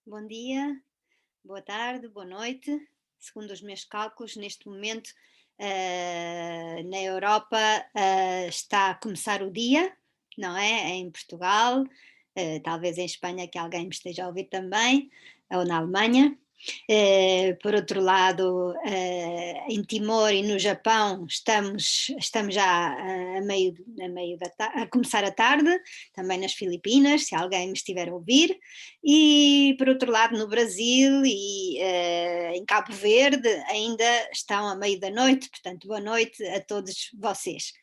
Bom dia, boa tarde, boa noite. Segundo os meus cálculos, neste momento, na Europa, está a começar o dia, não é? Em Portugal, talvez em Espanha, que alguém me esteja a ouvir também, ou na Alemanha. Por outro lado, em Timor e no Japão estamos já a começar a tarde, também nas Filipinas, se alguém me estiver a ouvir, e por outro lado no Brasil e em Cabo Verde ainda estão a meio da noite, portanto boa noite a todos vocês.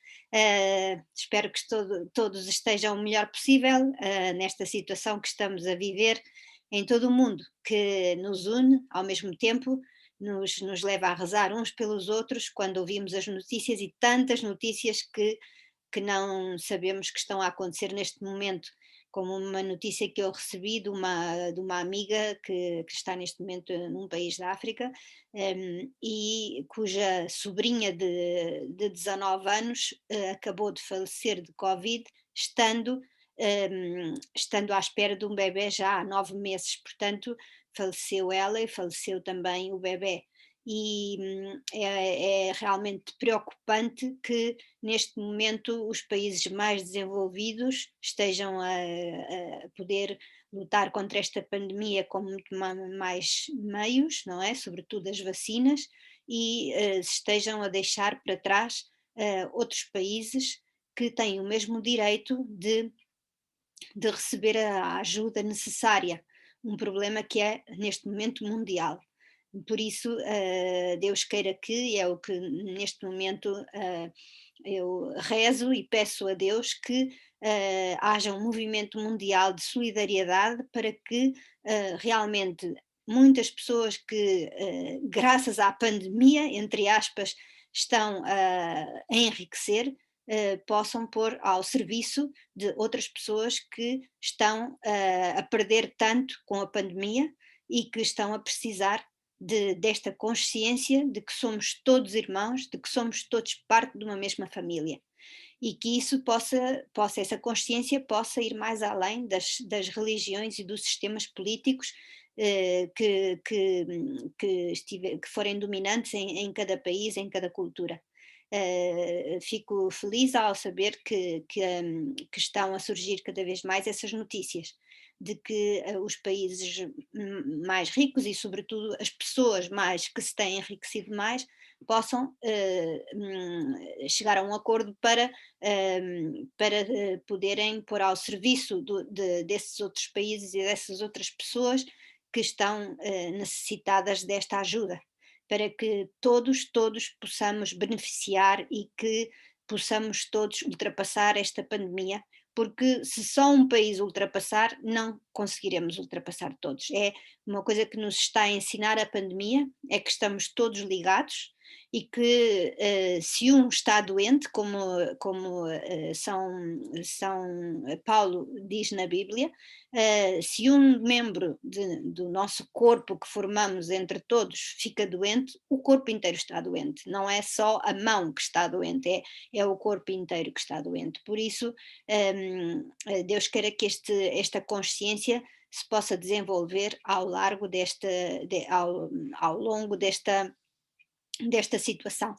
Espero que todos estejam o melhor possível nesta situação que estamos a viver em todo o mundo, que nos une ao mesmo tempo, nos leva a rezar uns pelos outros quando ouvimos as notícias e tantas notícias que não sabemos que estão a acontecer neste momento, como uma notícia que eu recebi de uma amiga que está neste momento num país da África, e cuja sobrinha de 19 anos acabou de falecer de Covid, estando à espera de um bebê já há 9 meses, portanto faleceu ela e faleceu também o bebê. E é realmente preocupante que neste momento os países mais desenvolvidos estejam a poder lutar contra esta pandemia com muito mais meios, não é? Sobretudo as vacinas, e estejam a deixar para trás outros países que têm o mesmo direito de receber a ajuda necessária, um problema que é neste momento mundial. Por isso, Deus queira que, é o que neste momento eu rezo e peço a Deus que haja um movimento mundial de solidariedade para que realmente muitas pessoas que, graças à pandemia, entre aspas, estão a enriquecer, possam pôr ao serviço de outras pessoas que estão a perder tanto com a pandemia e que estão a precisar desta consciência de que somos todos irmãos, de que somos todos parte de uma mesma família. E que isso essa consciência possa ir mais além das religiões e dos sistemas políticos que forem dominantes em cada país, em cada cultura. Fico feliz ao saber que estão a surgir cada vez mais essas notícias de que os países mais ricos e, sobretudo, as pessoas mais que se têm enriquecido mais possam chegar a um acordo para poderem pôr ao serviço desses outros países e dessas outras pessoas que estão necessitadas desta ajuda, para que todos possamos beneficiar e que possamos todos ultrapassar esta pandemia, porque se só um país ultrapassar, não conseguiremos ultrapassar todos. É uma coisa que nos está a ensinar a pandemia, é que estamos todos ligados e que se um está doente, como São Paulo diz na Bíblia, se um membro do nosso corpo que formamos entre todos fica doente, o corpo inteiro está doente, não é só a mão que está doente, é o corpo inteiro que está doente. Por isso, Deus queira que esta consciência se possa desenvolver ao longo desta situação.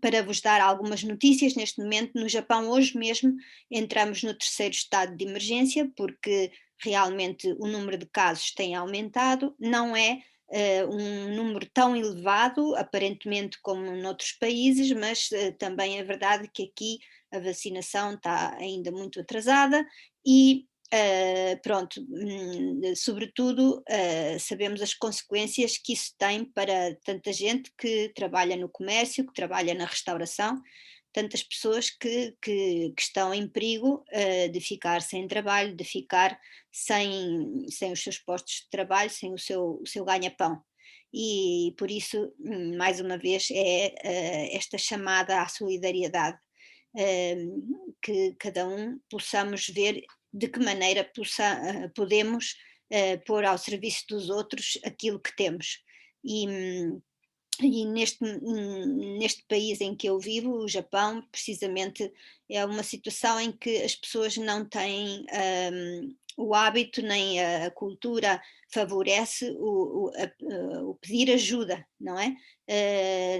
Para vos dar algumas notícias, neste momento no Japão hoje mesmo entramos no terceiro estado de emergência porque realmente o número de casos tem aumentado, não é um número tão elevado aparentemente como noutros países, mas também é verdade que aqui a vacinação está ainda muito atrasada e pronto, sobretudo sabemos as consequências que isso tem para tanta gente que trabalha no comércio, que trabalha na restauração, tantas pessoas que estão em perigo de ficar sem trabalho, de ficar sem os seus postos de trabalho, sem o seu ganha-pão. E por isso, mais uma vez, é esta chamada à solidariedade, que cada um possamos ver de que maneira podemos pôr ao serviço dos outros aquilo que temos. E E neste país em que eu vivo, o Japão, precisamente é uma situação em que as pessoas não têm o hábito nem a cultura favorece o pedir ajuda, não é?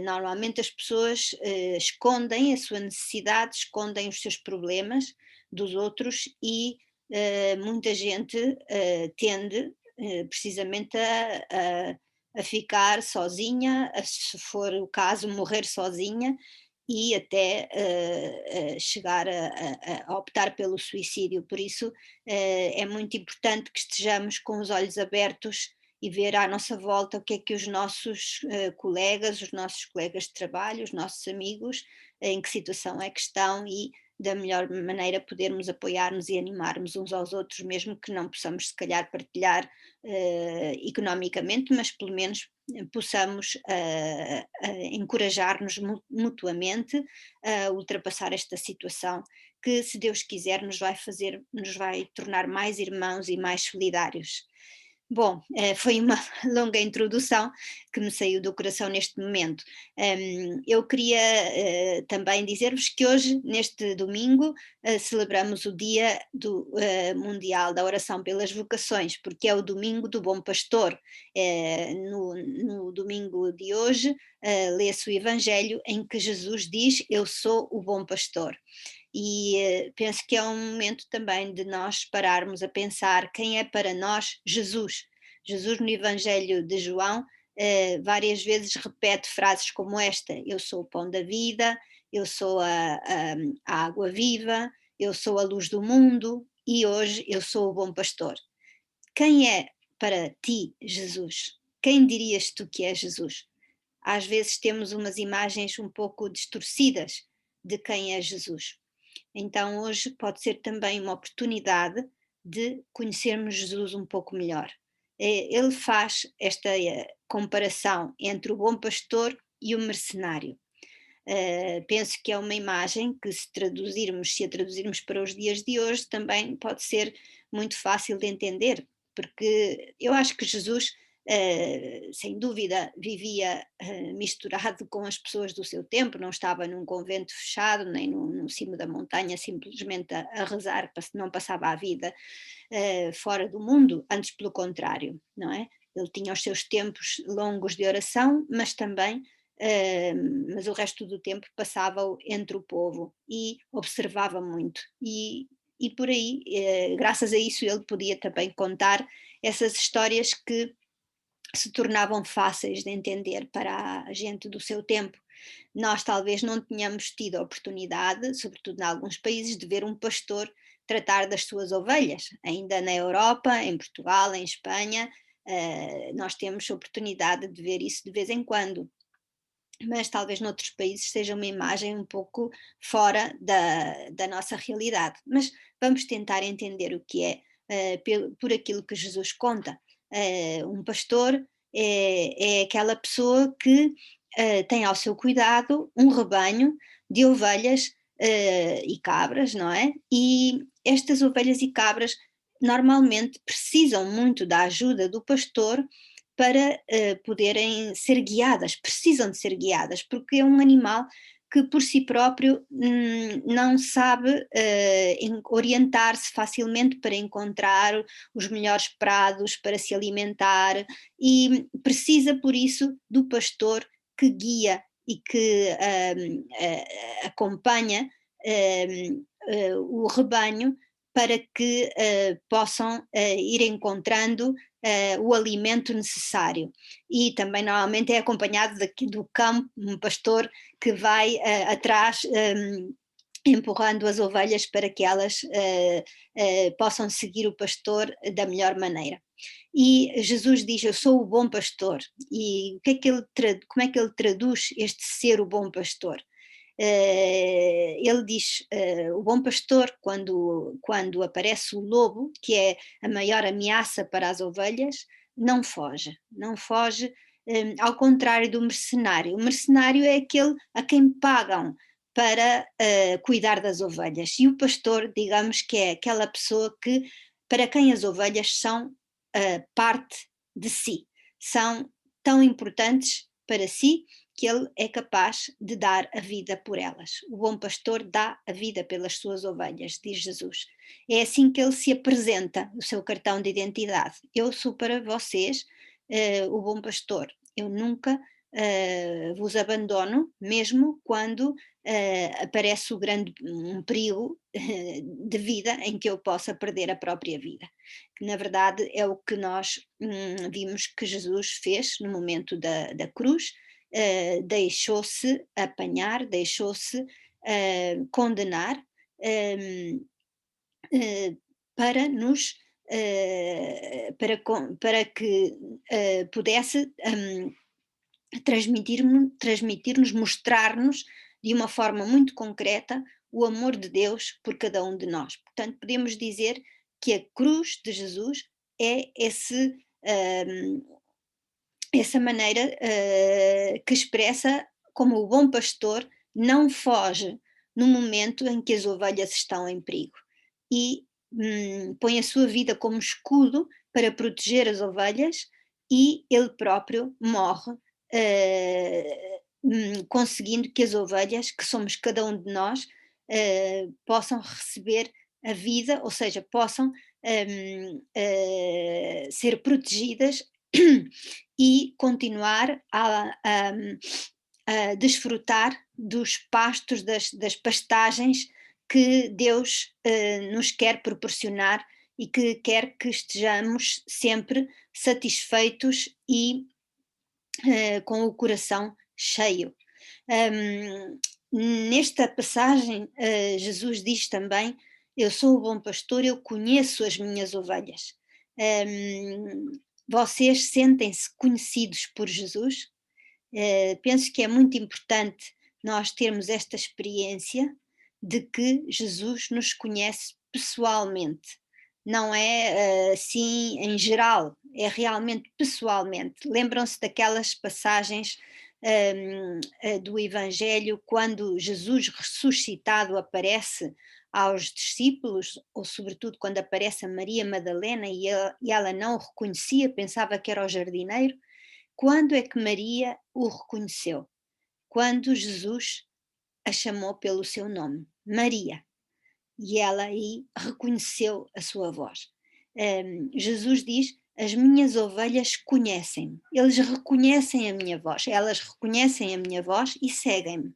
Normalmente as pessoas escondem a sua necessidade, escondem os seus problemas dos outros e muita gente tende precisamente a ficar sozinha, se for o caso, morrer sozinha e até chegar a optar pelo suicídio. Por isso é muito importante que estejamos com os olhos abertos e ver à nossa volta o que é que os nossos colegas, os nossos colegas de trabalho, os nossos amigos, em que situação é que estão e da melhor maneira podermos apoiar-nos e animarmos uns aos outros, mesmo que não possamos se calhar partilhar economicamente, mas pelo menos possamos encorajar-nos mutuamente a ultrapassar esta situação que, se Deus quiser, nos vai tornar mais irmãos e mais solidários. Bom, foi uma longa introdução que me saiu do coração neste momento. Eu queria também dizer-vos que hoje, neste domingo, celebramos o Dia Mundial da Oração pelas Vocações, porque é o Domingo do Bom Pastor. No domingo de hoje, lê-se o Evangelho em que Jesus diz: Eu sou o bom pastor. E penso que é um momento também de nós pararmos a pensar quem é para nós Jesus. Jesus, no Evangelho de João, várias vezes repete frases como esta: Eu sou o pão da vida, eu sou a água viva, eu sou a luz do mundo e hoje eu sou o bom pastor. Quem é para ti Jesus? Quem dirias tu que é Jesus? Às vezes temos umas imagens um pouco distorcidas de quem é Jesus. Então hoje pode ser também uma oportunidade de conhecermos Jesus um pouco melhor. Ele faz esta comparação entre o bom pastor e o mercenário. Penso que é uma imagem que, se a traduzirmos para os dias de hoje, também pode ser muito fácil de entender, porque eu acho que Jesus, sem dúvida, vivia misturado com as pessoas do seu tempo, não estava num convento fechado, nem no cimo da montanha, simplesmente a rezar, não passava a vida fora do mundo, antes pelo contrário, não é? Ele tinha os seus tempos longos de oração, mas também mas o resto do tempo passava-o entre o povo e observava muito. E por aí, graças a isso, ele podia também contar essas histórias que se tornavam fáceis de entender para a gente do seu tempo. Nós talvez não tenhamos tido a oportunidade, sobretudo em alguns países, de ver um pastor tratar das suas ovelhas. Ainda na Europa, em Portugal, em Espanha, nós temos a oportunidade de ver isso de vez em quando, mas talvez noutros países seja uma imagem um pouco fora da nossa realidade. Mas vamos tentar entender o que é por aquilo que Jesus conta. Um pastor é aquela pessoa que tem ao seu cuidado um rebanho de ovelhas e cabras, não é? E estas ovelhas e cabras normalmente precisam muito da ajuda do pastor para poderem ser guiadas, precisam de ser guiadas, porque é um animal que por si próprio não sabe orientar-se facilmente para encontrar os melhores prados para se alimentar e precisa por isso do pastor que guia e que acompanha o rebanho para que possam ir encontrando o alimento necessário. E também normalmente é acompanhado do campo, um pastor que vai atrás empurrando as ovelhas para que elas possam seguir o pastor da melhor maneira. E Jesus diz: Eu sou o bom pastor. E o que é que como é que ele traduz este ser o bom pastor? Ele diz: o bom pastor, quando aparece o lobo, que é a maior ameaça para as ovelhas, não foge, não foge, ao contrário do mercenário. O mercenário é aquele a quem pagam para cuidar das ovelhas, e o pastor, digamos que é aquela pessoa para quem as ovelhas são parte de si, são tão importantes para si, que ele é capaz de dar a vida por elas. O bom pastor dá a vida pelas suas ovelhas, diz Jesus. É assim que ele se apresenta, o seu cartão de identidade. Eu sou para vocês o bom pastor. Eu nunca vos abandono, mesmo quando aparece um perigo de vida em que eu possa perder a própria vida. Que na verdade é o que nós vimos que Jesus fez no momento da cruz, deixou-se apanhar, deixou-se condenar um, para nos para que pudesse transmitir-nos, mostrar-nos de uma forma muito concreta o amor de Deus por cada um de nós. Portanto, podemos dizer que a cruz de Jesus é essa maneira que expressa como o bom pastor não foge no momento em que as ovelhas estão em perigo e põe a sua vida como escudo para proteger as ovelhas e ele próprio morre conseguindo que as ovelhas, que somos cada um de nós, possam receber a vida, ou seja, possam ser protegidas e continuar a desfrutar dos pastos, das pastagens que Deus nos quer proporcionar e que quer que estejamos sempre satisfeitos e com o coração cheio. Nesta passagem, Jesus diz também: Eu sou o bom pastor, eu conheço as minhas ovelhas. Vocês sentem-se conhecidos por Jesus? Penso que é muito importante nós termos esta experiência de que Jesus nos conhece pessoalmente. Não é assim em geral, é realmente pessoalmente. Lembram-se daquelas passagens do Evangelho quando Jesus ressuscitado aparece aos discípulos, ou sobretudo quando aparece a Maria Madalena e ela não o reconhecia, pensava que era o jardineiro. Quando é que Maria o reconheceu? Quando Jesus a chamou pelo seu nome, Maria, e ela aí reconheceu a sua voz. Jesus diz: As minhas ovelhas conhecem-me, eles reconhecem a minha voz, elas reconhecem a minha voz e seguem-me,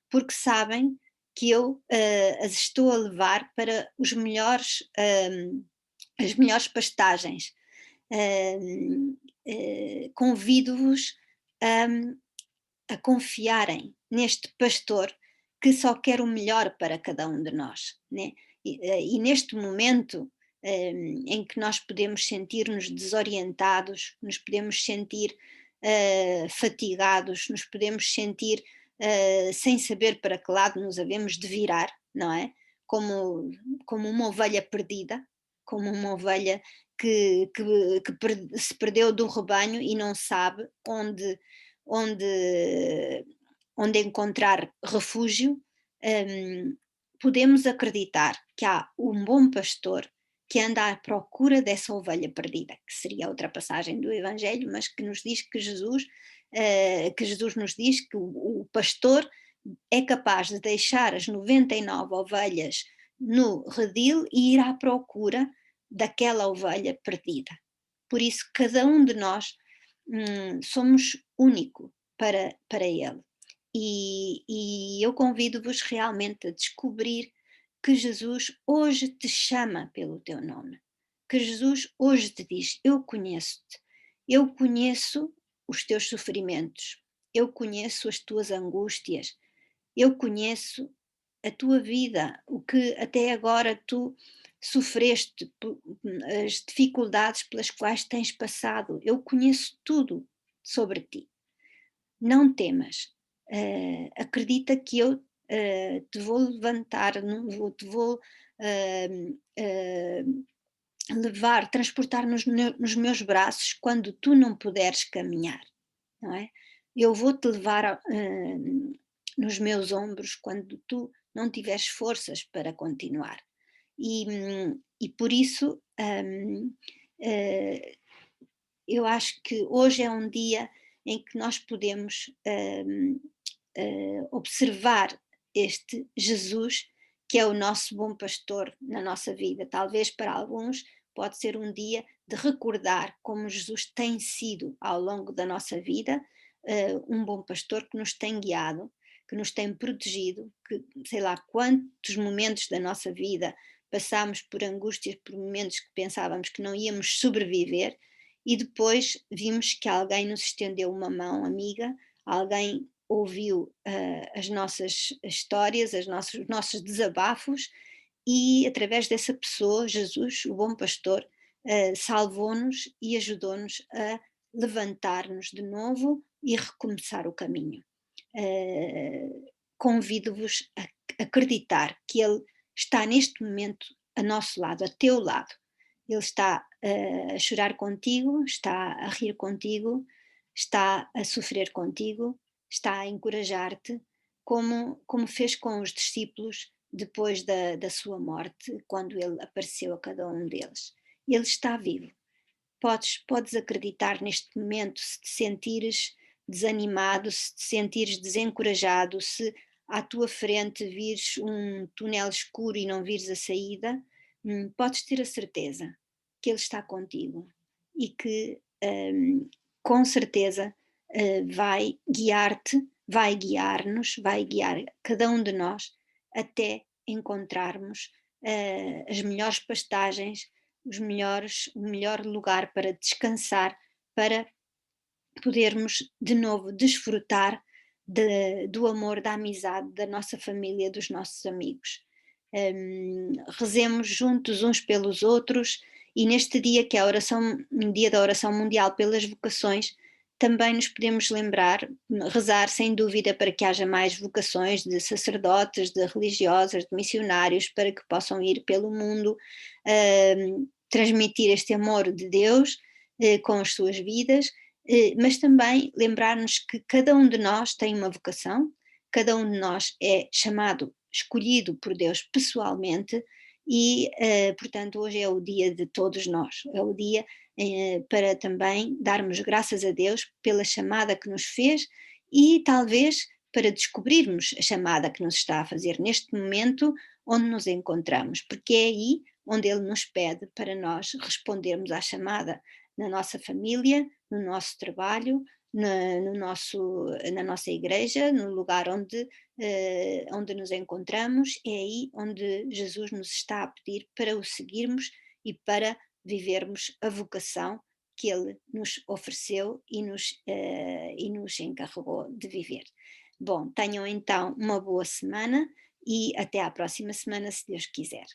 porque sabem que eu as estou a levar para as melhores pastagens. Convido-vos a confiarem neste pastor que só quer o melhor para cada um de nós, né? E neste momento em que nós podemos sentir-nos desorientados, nos podemos sentir fatigados, nos podemos sentir sem saber para que lado nos havemos de virar, não é? Como uma ovelha perdida, como uma ovelha que se perdeu do rebanho e não sabe onde, onde encontrar refúgio, podemos acreditar que há um bom pastor que anda à procura dessa ovelha perdida, que seria outra passagem do Evangelho, mas que nos diz que Jesus nos diz que o pastor é capaz de deixar as 99 ovelhas no redil e ir à procura daquela ovelha perdida. Por isso, cada um de nós somos único para ele. E eu convido-vos realmente a descobrir que Jesus hoje te chama pelo teu nome, que Jesus hoje te diz: Eu conheço-te, eu conheço os teus sofrimentos, eu conheço as tuas angústias, eu conheço a tua vida, o que até agora tu sofreste, as dificuldades pelas quais tens passado, eu conheço tudo sobre ti. Não temas, acredita que eu te vou levantar, te vou levar, transportar nos meus braços quando tu não puderes caminhar, não é? Eu vou-te levar nos meus ombros quando tu não tiveres forças para continuar. E por isso eu acho que hoje é um dia em que nós podemos observar este Jesus, que é o nosso bom pastor na nossa vida. Talvez para alguns pode ser um dia de recordar como Jesus tem sido ao longo da nossa vida, um bom pastor que nos tem guiado, que nos tem protegido, que sei lá quantos momentos da nossa vida passámos por angústias, por momentos que pensávamos que não íamos sobreviver, e depois vimos que alguém nos estendeu uma mão amiga, alguém ouviu as nossas histórias, os nossos desabafos, e através dessa pessoa, Jesus, o bom pastor, salvou-nos e ajudou-nos a levantar-nos de novo e recomeçar o caminho. Convido-vos a acreditar que Ele está neste momento a nosso lado, a teu lado. Ele está a chorar contigo, está a rir contigo, está a sofrer contigo, está a encorajar-te, como fez com os discípulos depois da sua morte, quando ele apareceu a cada um deles. Ele está vivo. Podes acreditar neste momento, se te sentires desanimado, se te sentires desencorajado, se à tua frente vires um túnel escuro e não vires a saída, podes ter a certeza que Ele está contigo e que com certeza vai guiar-te, vai guiar-nos, vai guiar cada um de nós até encontrarmos as melhores pastagens, o melhor lugar para descansar, para podermos de novo desfrutar do amor, da amizade, da nossa família, dos nossos amigos. Rezemos juntos uns pelos outros, e neste dia que é um dia da oração mundial pelas vocações, também nos podemos lembrar, rezar sem dúvida para que haja mais vocações de sacerdotes, de religiosas, de missionários, para que possam ir pelo mundo, transmitir este amor de Deus com as suas vidas, mas também lembrar-nos que cada um de nós tem uma vocação, cada um de nós é chamado, escolhido por Deus pessoalmente, e portanto hoje é o dia de todos nós, é o dia para também darmos graças a Deus pela chamada que nos fez, e talvez para descobrirmos a chamada que nos está a fazer neste momento onde nos encontramos, porque é aí onde Ele nos pede para nós respondermos à chamada, na nossa família, no nosso trabalho, na nossa igreja, no lugar onde nos encontramos. É aí onde Jesus nos está a pedir para o seguirmos e para vivermos a vocação que Ele nos ofereceu e nos encarregou de viver. Bom, tenham então uma boa semana e até à próxima semana, se Deus quiser.